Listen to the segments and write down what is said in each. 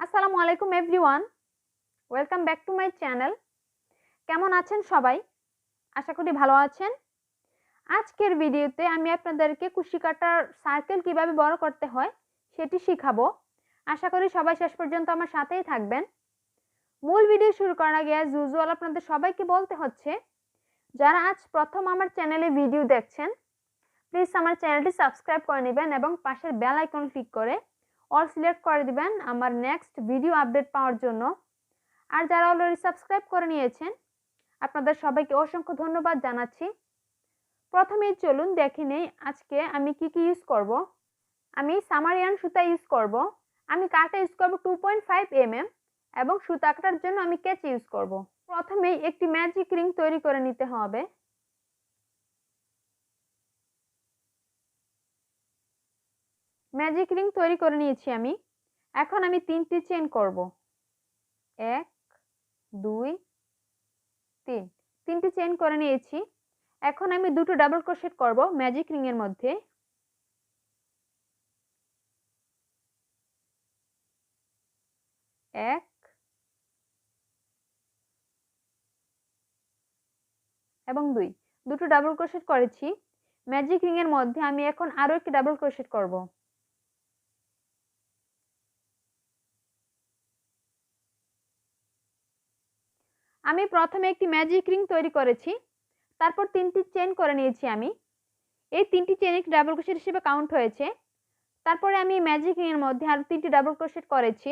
আসসালামু আলাইকুম everyone, welcome back to my channel. কেমন আছেন সবাই? আশা করি ভালো আছেন। আজকের ভিডিওতে আমি আপনাদেরকে কুশি কাটার সার্কেল কিভাবে বড় করতে হয় সেটি শিখাবো। আশা করি সবাই শেষ পর্যন্ত আমার সাথেই থাকবেন। মূল ভিডিও শুরু করার আগে অ্যাজ ইউজুয়াল আপনাদের সবাইকে বলতে হচ্ছে, যারা আজ প্রথম আমার চ্যানেলে ভিডিও দেখছেন প্লিজ আমার চ্যানেলটি সাবস্ক্রাইব করে নেবেন এবং পাশের বেল আইকন ক্লিক করে অল সিলেক্ট করে দিবেন আমার নেক্সট ভিডিও আপডেট পাওয়ার জন্য। আর যারা অলরেডি সাবস্ক্রাইব করে নিয়েছেন আপনাদের সবাইকে অসংখ্য ধন্যবাদ জানাচ্ছি। প্রথমেই চলুন দেখে নেই আজকে আমি কি ইউজ করব। আমি সামারিয়ান সুতা ইউজ করব। আমি কাটা ইউজ করব 2.5 mm এবং সুতা কাটার জন্য আমি কেচি ইউজ করব। প্রথমেই একটি ম্যাজিক রিং তৈরি করে নিতে হবে। ম্যাজিক রিং তৈরি করে নিয়েছি আমি। এখন আমি 3টি চেইন করব। 1 2 3, 3টি চেইন করে নিয়েছি। এখন আমি দুটো ডাবল ক্রোশেট করব ম্যাজিক রিং এর মধ্যে। 1 এবং 2, দুটো ডাবল ক্রোশেট করেছি। ম্যাজিক রিং এর মধ্যে আমি এখন আরো একটি ডাবল ক্রোশেট করব। আমি প্রথমে একটি ম্যাজিক রিং তৈরি করেছি, তারপর 3টি চেইন করে নিয়েছি আমি। এই 3টি চেইন একটি ডাবল ক্রোশেট হিসেবে কাউন্ট হয়েছে। তারপরে আমি ম্যাজিক রিং এর মধ্যে আরো 3টি ডাবল ক্রোশেট করেছি।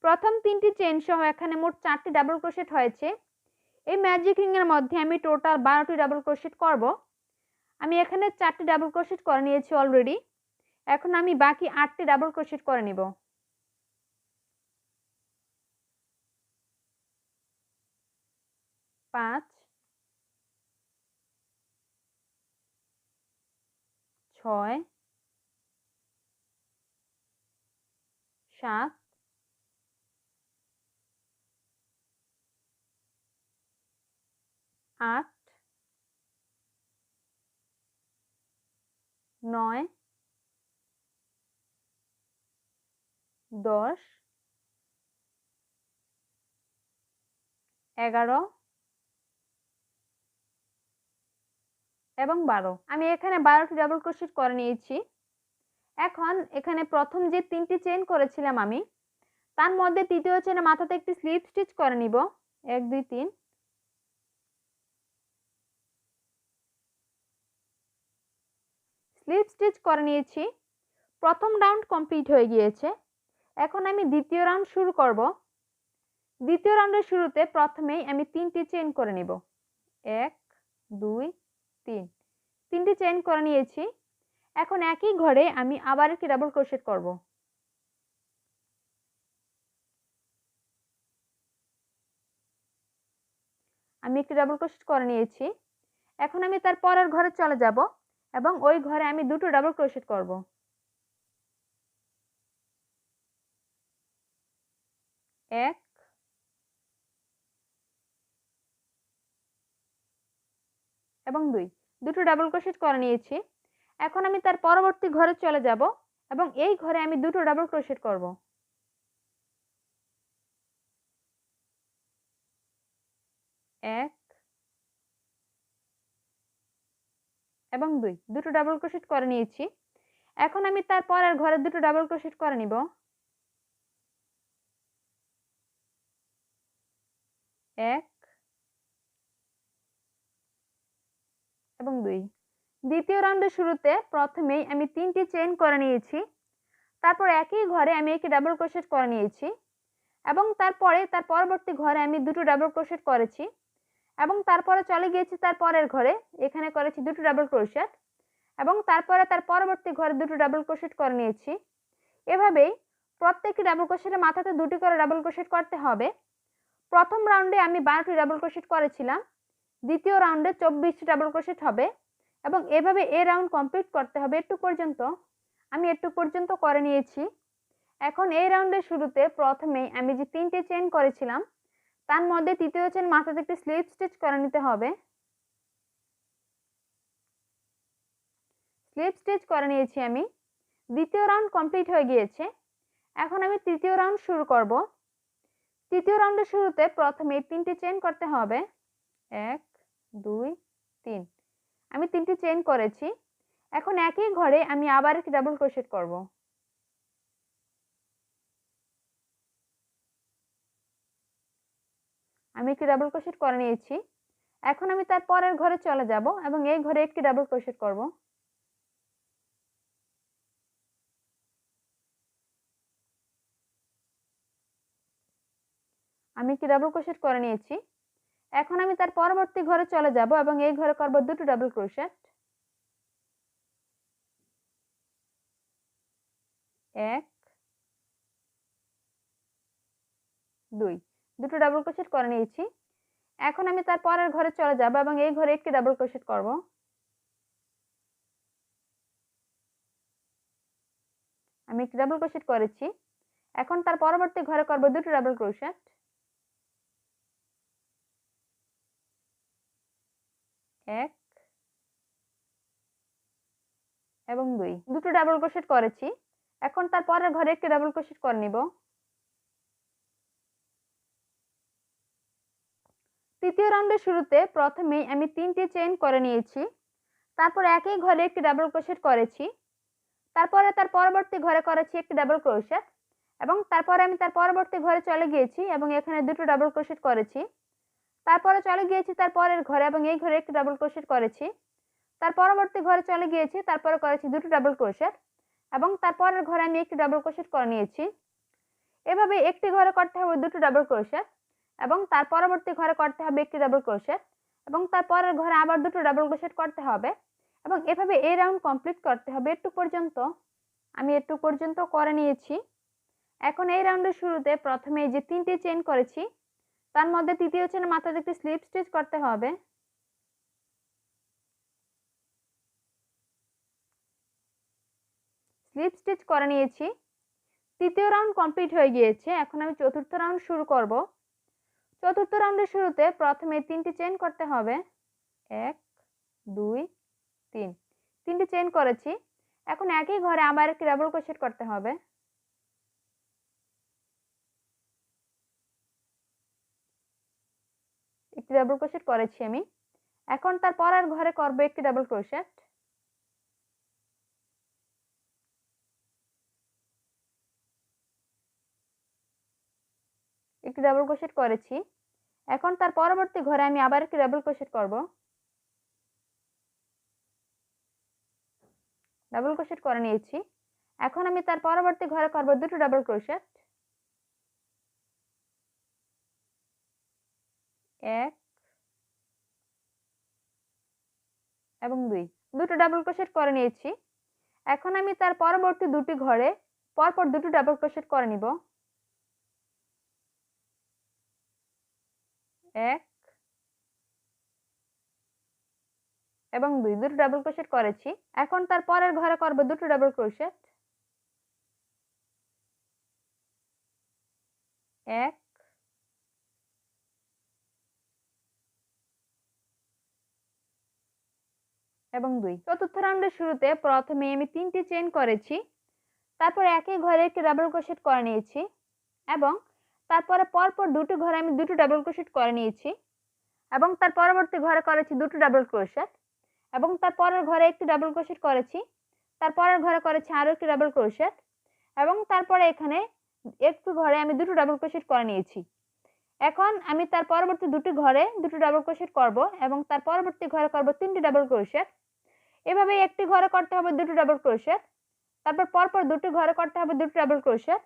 প্রথম 3টি চেইন সহ এখানে মোট 4টি ডাবল ক্রোশেট হয়েছে। এই ম্যাজিক রিং এর মধ্যে আমি টোটাল 12টি ডাবল ক্রোশেট করব। আমি এখানে 4টি ডাবল ক্রোশেট করে নিয়েছি অলরেডি। এখন আমি বাকি 8টি ডাবল ক্রোশেট করে নিব। 5 6 7 8 9 10 11 এবং 12। আমি এখানে 12টি ডাবল ক্রোশেট করে নিয়েছি। এখন এখানে প্রথম যে 3টি চেইন করেছিলাম আমি, তার মধ্যে তৃতীয় চেইনের মাথাতে একটি স্লিপ স্টিচ করে নিব। 1 2 3, স্লিপ স্টিচ করে নিয়েছি। প্রথম রাউন্ড কমপ্লিট হয়ে গিয়েছে। এখন আমি দ্বিতীয় রাউন্ড শুরু করব। দ্বিতীয় রাউন্ডের শুরুতে প্রথমেই আমি 3টি চেইন করে নিব। 1 2 3, 3টি চেইন করে নিয়েছি। এখন একই ঘরে আমি আবার একটি ডাবল ক্রোশেট করব। আমি একটি ডাবল ক্রোশেট করে নিয়েছি। এখন আমি তার পরের ঘরে চলে যাব এবং ওই ঘরে আমি দুটো ডাবল ক্রোশেট করব। 1 এবং 2, দুটো ডাবল ক্রোশেট করে নিয়েছি। এখন আমি তার পরবর্তী ঘরে চলে যাব এবং এই ঘরে আমি দুটো ডাবল ক্রোশেট করব। 1 এবং 2, দুটো ডাবল ক্রোশেট করে নিয়েছি। এখন আমি তার পরের ঘরে দুটো ডাবল ক্রোশেট করে নিব। 1 এবং 2। দ্বিতীয় রাউন্ডের শুরুতে প্রথমেই আমি 3টি চেইন করে নিয়েছি। তারপর একই ঘরে আমি একটি ডাবল ক্রোশেট করে নিয়েছি এবং তারপরে তার পরবর্তী ঘরে আমি দুটো ডাবল ক্রোশেট করেছি এবং তারপরে চলে গিয়েছি তার পরের ঘরে, এখানে করেছি দুটো ডাবল ক্রোশেট এবং তারপরে তার পরবর্তী ঘরে দুটো ডাবল ক্রোশেট করে নিয়েছি। এভাবেই প্রত্যেকটি ডাবল ক্রোশেটের মাথাতে দুটি করে ডাবল ক্রোশেট করতে হবে। প্রথম রাউন্ডে আমি 12টি ডাবল ক্রোশেট করেছিলাম, দ্বিতীয় রাউন্ডে 24টি ডাবল ক্রোশেট হবে এবং এভাবে এই রাউন্ড কমপ্লিট করতে হবে। একটু পর্যন্ত আমি একটু পর্যন্ত করে নিয়েছি। এখন এই রাউন্ডের শুরুতে প্রথমেই আমি যে 3টে চেইন করেছিলাম তার মধ্যে তৃতীয় চেইন মাথাতে একটি স্লিপ স্টিচ করে নিতে হবে। স্লিপ স্টিচ করে নিয়েছি আমি। দ্বিতীয় রাউন্ড কমপ্লিট হয়ে গিয়েছে। এখন আমি তৃতীয় রাউন্ড শুরু করব। তৃতীয় রাউন্ডের শুরুতে প্রথমে 3টি চেইন করতে হবে। 1 2 3। আমি 3টি চেইন করেছি। এখন একই ঘরে আমি আবার একটি ডাবল ক্রোশেট করব। আমি একটি ডাবল ক্রোশেট করে নিয়েছি। এখন আমি তার পরের ঘরে চলে যাব এবং এই ঘরে একটি ডাবল ক্রোশেট করব। আমি একটি ডাবল ক্রোশেট করে নিয়েছি। এখন আমি তার পরবর্তী ঘরে চলে যাব এবং এই ঘরে করব দুটো ডাবল ক্রোশেট। 1 2। দুটো ডাবল ক্রোশেট করে নিয়েছি। এখন আমি তার পরের ঘরে চলে যাব এবং এই ঘরে একটি ডাবল ক্রোশেট করব। আমি একটি ডাবল ক্রোশেট করেছি। এখন তার পরবর্তী ঘরে করব দুটো ডাবল ক্রোশেট। 1 এবং 2। দুটো ডাবল ক্রোশেট করেছি। এখন তার পরের ঘরে একটি ডাবল ক্রোশেট করে নিব। তৃতীয় রাউন্ডের শুরুতে প্রথমেই আমি 3টি চেইন করে নিয়েছি। তারপর একই ঘরে একটি ডাবল ক্রোশেট করেছি। তারপরে তার পরবর্তী ঘরে করেছি একটি ডাবল ক্রোশেট এবং তারপরে আমি তার পরবর্তী ঘরে চলে গিয়েছি এবং এখানে দুটো ডাবল ক্রোশেট করেছি। তারপরে চলে গিয়েছি তার পরের ঘরে এবং এই ঘরে একটি ডাবল ক্রোশেট করেছি। তার পরবর্তী ঘরে চলে গিয়েছি, তারপরে করেছি দুটো ডাবল ক্রোশেট এবং তারপরের ঘরে আমি একটি ডাবল ক্রোশেট করে নিয়েছি। এভাবে একটি ঘরে করতে হবে দুটো ডাবল ক্রোশেট এবং তার পরবর্তী ঘরে করতে হবে একটি ডাবল ক্রোশেট এবং তার পরের ঘরে আবার দুটো ডাবল ক্রোশেট করতে হবে এবং এভাবে এই রাউন্ড কমপ্লিট করতে হবে একটু পর্যন্ত। আমি একটু পর্যন্ত করে নিয়েছি। এখন এই রাউন্ডের শুরুতে প্রথমে যে 3টি চেইন করেছি তার মধ্যে তৃতীয় চেইনের মাথাতে একটি স্লিপ স্টিচ করতে হবে। স্লিপ স্টিচ করে নিয়েছি। তৃতীয় রাউন্ড কমপ্লিট হয়ে গিয়েছে। এখন আমি চতুর্থ রাউন্ড শুরু করব। চতুর্থ রাউন্ডের শুরুতে প্রথমে 3টি চেইন করতে হবে। 1 2 3। 3টি চেইন করেছি। এখন একই ঘরে আবার একটি ডাবল ক্রোশেট করতে হবে। একটি ডাবল ক্রোশেট করেছি আমি। এখন তার পরের ঘরে করব একটি ডাবল ক্রোশেট। একটি ডাবল ক্রোশেট করেছি। এখন তার পরবর্তী ঘরে আমি আবার একটি ডাবল ক্রোশেট করব। ডাবল ক্রোশেট করে নিয়েছি। এখন আমি তার পরবর্তী ঘরে করব দুটো ডাবল ক্রোশেট। 1 এবং 2। দুটো ডাবল ক্রোশেট করে নিয়েছি। এখন আমি তার পরবর্তী দুটি ঘরে পরপর দুটো ডাবল ক্রোশেট করে নিব। 1 এবং 2। দুটো ডাবল ক্রোশেট করেছি। এখন তার পরের ঘরে করব দুটো ডাবল ক্রোশেট। 1 এবং 2। চতুর্থ রাউন্ডের শুরুতে প্রথমে আমি 3টি চেইন করেছি। তারপর একই ঘরে একটি ডাবল ক্রোশেট করে নিয়েছি এবং তারপরে পরপর দুটো ঘরে আমি দুটো ডাবল ক্রোশেট করে নিয়েছি এবং তার পরবর্তী ঘরে করেছি দুটো ডাবল ক্রোশেট এবং তার পরের ঘরে একটি ডাবল ক্রোশেট করেছি। তার পরের ঘরে করেছি আরও একটি ডাবল ক্রোশেট এবং তারপরে এখানে একটু ঘরে আমি দুটো ডাবল ক্রোশেট করে নিয়েছি। এখন আমি তার পরবর্তী দুটি ঘরে দুটো ডাবল ক্রোশেট করব এবং তার পরবর্তী ঘরে করব 3টি ডাবল ক্রোশেট। এভাবে একটি ঘরে করতে হবে দুটো ডাবল ক্রোশেট, তারপর পরপর দুটি ঘরে করতে হবে দুটো ডাবল ক্রোশেট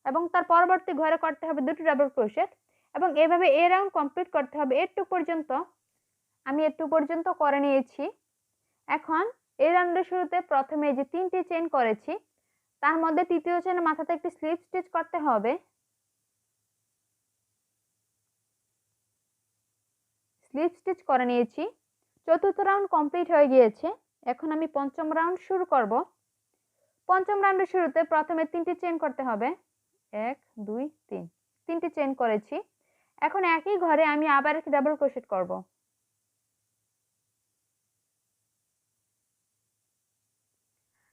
এবং তার পরবর্তী ঘরে করতে হবে দুটো ডাবল ক্রোশেট এবং এভাবে এই রাউন্ড কমপ্লিট করতে হবে একটু পর্যন্ত। আমি একটু পর্যন্ত করে নিয়েছি। এখন এই রাউন্ডের শুরুতে প্রথমে যে 3টি চেইন করেছি তার মধ্যে তৃতীয় চেইনের মাথাতে একটি স্লিপ স্টিচ করতে হবে। স্লিপ স্টিচ করে নিয়েছি। চতুর্থ রাউন্ড কমপ্লিট হয়ে গিয়েছে। এখন আমি পঞ্চম রাউন্ড শুরু করব। পঞ্চম রাউন্ডের শুরুতে প্রথমে 3টি চেইন করতে হবে। 1 2 3। 3টি চেইন করেছি। এখন একই ঘরে আমি আবার একটি ডাবল ক্রোশেট করব।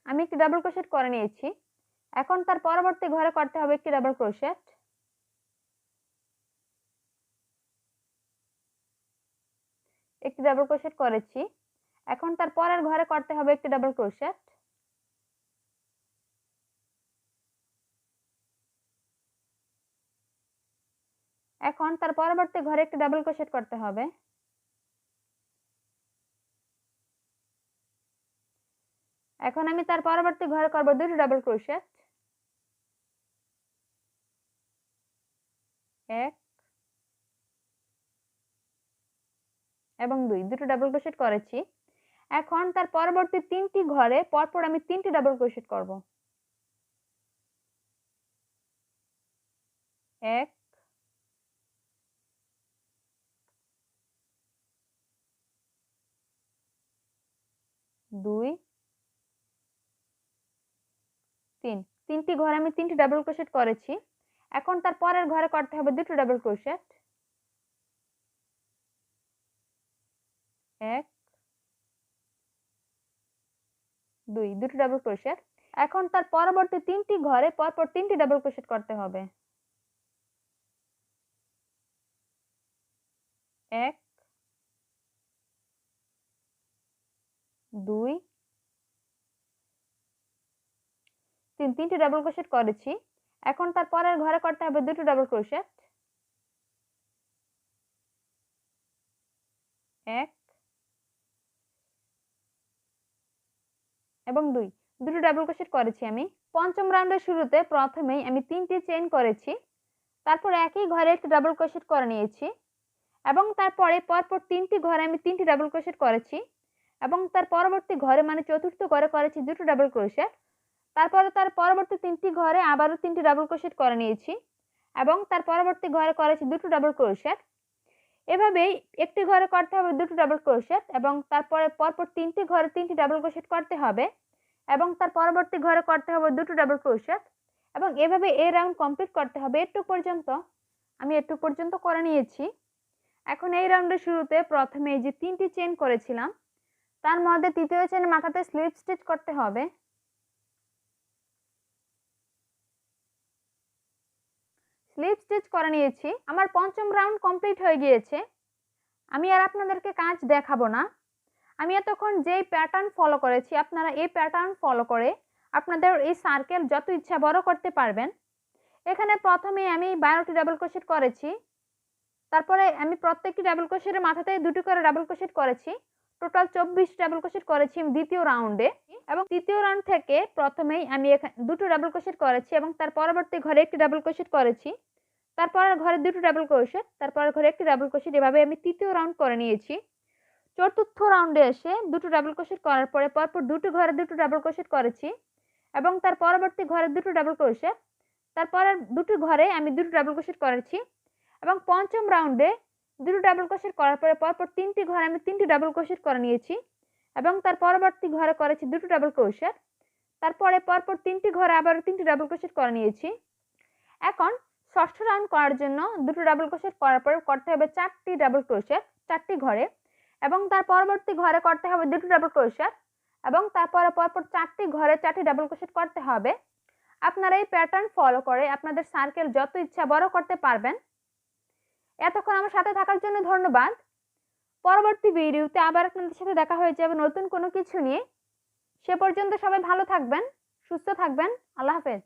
আমি একটি ডাবল ক্রোশেট করে নিয়েছি। এখন তার পরবর্তী ঘরে করতে হবে একটি ডাবল ক্রোশেট। একটি ডাবল ক্রোশেট করেছি। এখন তার পরের ঘরে করতে হবে একটি ডাবল ক্রোশেট। এখন তার পরবর্তী ঘরে একটি ডাবল ক্রোশেট করতে হবে। এখন আমি তার পরবর্তী ঘরে করব দুটি ডাবল ক্রোশেট। এক এবং দুটি ডাবল ক্রোশেট করেছি। এখন তার পরবর্তী তিনটি ঘরে পরপর আমি তিনটি ডাবল ক্রোশেট করব। এক, দুই, তিন। তিনটি ঘরে আমি তিনটি ডাবল ক্রোশেট করেছি। এখন তার পরের ঘরে করতে হবে দুটো ডাবল ক্রোশেট। এক, দুটি ডাবল ক্রোশেট। এখন তার পরবর্তী তিনটি ঘরে পরপর তিনটি ডাবল ক্রোশেট করতে হবে। এক, দুই, তিনটি ডাবল ক্রোশেট করেছি। এখন তার পরের ঘরে করতে হবে দুটো ডাবল ক্রোশেট। এক এবং দুটো ডাবল ক্রোশেট করেছি আমি। পঞ্চম রাউন্ডের শুরুতে প্রথমেই আমি তিনটি চেইন করেছি, তারপর একই ঘরে একটি ডাবল ক্রোশেট করে নিয়েছি এবং তারপরে পরপর তিনটি ঘরে আমি তিনটি ডাবল ক্রোশেট করেছি এবং তার পরবর্তী ঘরে মানে চতুর্থ ঘরে করেছি দুটো ডাবল ক্রোশেট। তারপরে তার পরবর্তী তিনটি ঘরে আবারও তিনটি ডাবল ক্রোশেট করে নিয়েছি এবং তার পরবর্তী ঘরে করেছি দুটো ডাবল ক্রোশেট। এভাবেই একটি ঘরে করতে হবে দুটো ডাবল ক্রোশেট এবং তারপরে পরপর তিনটি ঘরে তিনটি ডাবল ক্রোশেট করতে হবে এবং তার পরবর্তী ঘরে করতে হবে দুটো ডাবল ক্রোশেট এবং এভাবে এই রাউন্ড কমপ্লিট করতে হবে। আমি একটু পর্যন্ত করে নিয়েছি। এখন এই রাউন্ডের শুরুতে প্রথমে এই যে তিনটি চেইন করেছিলাম তার মধ্যে তৃতীয় চেইনের মাথাতে স্লিপ স্টিচ করতে হবে। স্লিপ স্টিচ করে নিয়েছি। আমার পঞ্চম রাউন্ড কমপ্লিট হয়ে গিয়েছে। আমি আর আপনাদেরকে কাজ দেখাবো না। আমি এতক্ষণ যেই প্যাটার্ন ফলো করেছি আপনারা এই প্যাটার্ন ফলো করে আপনাদের এই সার্কেল যত ইচ্ছা বড় করতে পারবেন। এখানে প্রথমে আমি 12টি ডাবল ক্রোশেট করেছি, তারপরে আমি প্রত্যেকটি ডাবল ক্রোশেটের মাথাতে দুটি করে ডাবল ক্রোশেট করেছি। টোটাল 24 ডাবল ক্রোশেট করেছি আমি দ্বিতীয় রাউন্ডে এবং তৃতীয় রাউন্ড থেকে প্রথমেই আমি এখানে দুটো ডাবল ক্রোশেট করেছি এবং তার পরবর্তী ঘরে একটি ডাবল ক্রোশেট করেছি, তারপরের ঘরে দুটো ডাবল ক্রোশেট, তারপরের ঘরে একটি ডাবল ক্রোশেট। এভাবে আমি তৃতীয় রাউন্ড করে নিয়েছি। চতুর্থ রাউন্ডে এসে দুটো ডাবল ক্রোশেট করার পরে পরপর দুটো ঘরে দুটো ডাবল ক্রোশেট করেছি এবং তার পরবর্তী ঘরে দুটো ডাবল ক্রোশেট, তারপরের দুটো ঘরে আমি দুটো ডাবল ক্রোশেট করেছি এবং পঞ্চম রাউন্ডে দুটো ডাবল ক্রোশেট করার পরে পরপর তিনটি ঘরে আমি তিনটি ডাবল ক্রোশেট করে নিয়েছি এবং তার পরবর্তী ঘরে করেছি দুটো ডাবল ক্রোশেট, তারপরে পরপর তিনটি ঘরে আবার তিনটি ডাবল ক্রোশেট করে নিয়েছি। এখন ষষ্ঠ রাউন্ড করার জন্য দুটো ডাবল ক্রোশেট করার পরে করতে হবে 4টি ডাবল ক্রোশেট 4টি ঘরে এবং তার পরবর্তী ঘরে করতে হবে দুটো ডাবল ক্রোশেট এবং তারপরে পরপর 4টি ঘরে 4টি ডাবল ক্রোশেট করতে হবে। আপনারা এই প্যাটার্ন ফলো করে আপনাদের সার্কেল যত ইচ্ছা বড় করতে পারবেন। এতক্ষণ আমার সাথে থাকার জন্য ধন্যবাদ। পরবর্তী ভিডিওতে আবার আপনাদের সাথে দেখা হয়ে যাবে নতুন কোনো কিছু নিয়ে। সে পর্যন্ত সবাই ভালো থাকবেন, সুস্থ থাকবেন। আল্লাহ হাফেজ।